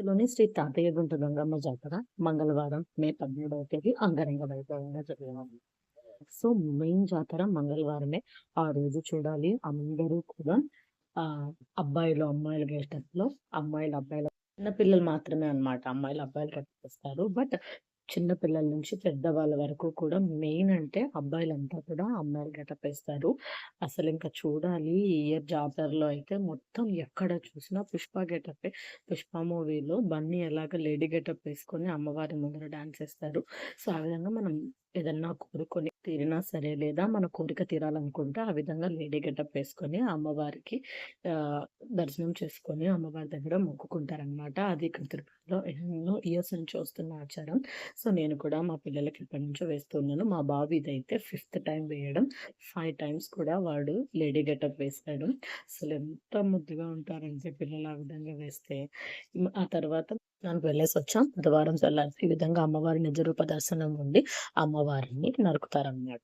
లోని శ్రీ తాతయ్య గుంట గంగమ్మ జాతర మంగళవారం మే 17వ తేదీ అంగరంగ వైభవంగా జరిగింది. సో మెయిన్ జాతర మంగళవారమే. ఆ రోజు చూడాలి అందరూ కూడా ఆహ్, అబ్బాయిలు అమ్మాయిల గెటప్‌లో, అమ్మాయిలు అబ్బాయిల చిన్న పిల్లలు మాత్రమే అన్నమాట. అమ్మాయిలు అబ్బాయిలు కనిపిస్తారు. బట్ చిన్న పిల్లల నుంచి పెద్దవాళ్ళ వరకు కూడా మెయిన్ అంటే అబ్బాయిలంతా కూడా అమ్మాయిలు గెటప్ ఏస్తారు. అసలింక చూడాలి ఈ ఇయర్ జాతరలో అయితే మొత్తం ఎక్కడ చూసినా పుష్ప గెటప్పే. 'పుష్ప' మూవీలో బన్నీ ఎలాగ లేడీ గెటప్ వేసుకొని అమ్మవారి ముందర డాన్స్ ఏస్తారు. సో, ఆ విధంగా మనం ఏదన్నా కోరుకొని తీరినా సరే, లేదా మన కోరిక తీరాలనుకుంటే ఆ విధంగా లేడీ గెటప్ వేసుకొని అమ్మవారికి ఆహ్, దర్శనం చేసుకొని అమ్మవారి దగ్గర మొక్కుకుంటారనమాట. అది ఇక్కడ తిరుపతిలో ఎన్నో ఇయర్స్ నుంచి వస్తున్న ఆచారం. సో, నేను కూడా మా పిల్లలకి ఎప్పటినుంచో వేస్తూ ఉన్నాను. మా బాబు ఇదైతే ఫిఫ్త్ టైమ్ వేయడం. 5 టైమ్స్ కూడా వాడు లేడీ గెటప్ వేశాడు. అసలెంత ముద్దుగా ఉంటారంటే పిల్లలు ఆ విధంగా వేస్తే. ఆ తర్వాత దానికి వెళ్ళేసొచ్చాం. బుధవారం తెల్లారి ఈ విధంగా అమ్మవారి నిజ రూప దర్శనం నుండి అమ్మవారిని నరుకుతారనమాట.